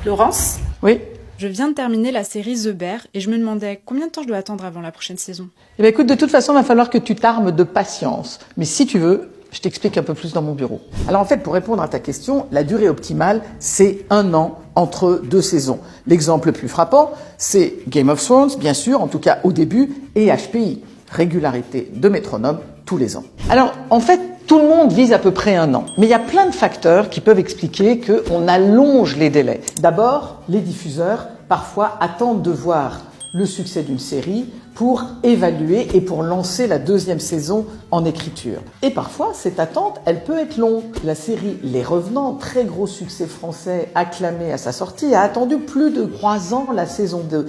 Laurence, Oui. je viens de terminer la série The Bear et je me demandais combien de temps je dois attendre avant la prochaine saison. Eh bien, écoute, de toute façon, il va falloir que tu t'armes de patience. Mais si tu veux, je t'explique un peu plus dans mon bureau. Alors en fait, pour répondre à ta question, la durée optimale, c'est 1 an entre 2 saisons. L'exemple le plus frappant, c'est Game of Thrones, bien sûr, en tout cas au début, et HPI, régularité de métronome tous les ans. Alors en fait, tout le monde vise à peu près 1 an. Mais il y a plein de facteurs qui peuvent expliquer qu'on allonge les délais. D'abord, les diffuseurs, parfois, attendent de voir le succès d'une série pour évaluer et pour lancer la 2e saison en écriture. Et parfois, cette attente, elle peut être longue. La série Les Revenants, très gros succès français, acclamé à sa sortie, a attendu plus de 3 ans la saison 2.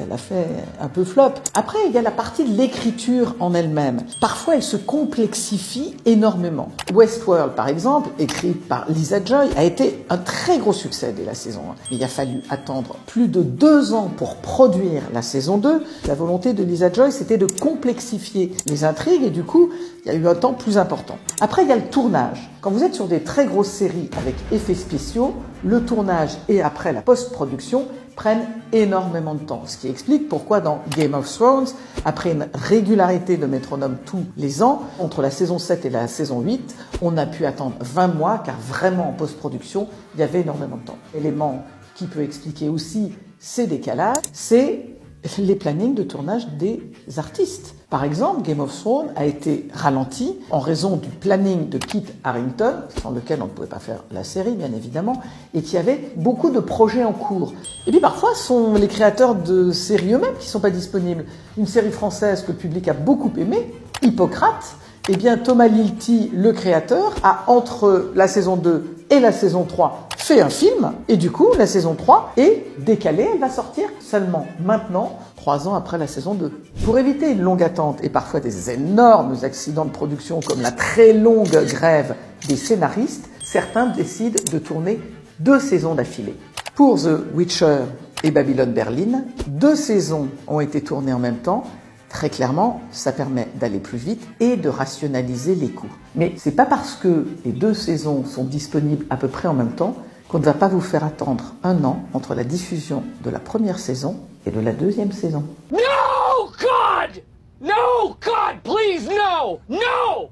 Elle a fait un peu flop. Après, il y a la partie de l'écriture en elle-même. Parfois, elle se complexifie énormément. Westworld, par exemple, écrit par Lisa Joy, a été un très gros succès dès la saison 1. Il a fallu attendre plus de 2 ans pour produire la saison 2. La volonté de Lisa Joy, c'était de complexifier les intrigues et du coup, il y a eu un temps plus important. Après, il y a le tournage. Quand vous êtes sur des très grosses séries avec effets spéciaux, le tournage et après la post-production prennent énormément de temps. Ce qui explique pourquoi dans Game of Thrones, après une régularité de métronome tous les ans, entre la saison 7 et la saison 8, on a pu attendre 20 mois car vraiment en post-production, il y avait énormément de temps. Élément qui peut expliquer aussi ces décalages, c'est les plannings de tournage des artistes. Par exemple, Game of Thrones a été ralenti en raison du planning de Kit Harington, sans lequel on ne pouvait pas faire la série, bien évidemment, et qui avait beaucoup de projets en cours. Et puis parfois, ce sont les créateurs de séries eux-mêmes qui ne sont pas disponibles. Une série française que le public a beaucoup aimée, Hippocrate, eh bien Thomas Lilti, le créateur, a entre la saison 2 et la saison 3 fait un film, et du coup, la saison 3 est décalée, elle va sortir seulement maintenant, 3 ans après la saison 2. Pour éviter une longue attente et parfois des énormes accidents de production comme la très longue grève des scénaristes, certains décident de tourner 2 saisons d'affilée. Pour The Witcher et Babylon Berlin, 2 saisons ont été tournées en même temps. Très clairement, ça permet d'aller plus vite et de rationaliser les coûts. Mais c'est pas parce que les 2 saisons sont disponibles à peu près en même temps qu'on ne va pas vous faire attendre 1 an entre la diffusion de la première saison et de la 2e saison. No, God! No, God, please, no! No!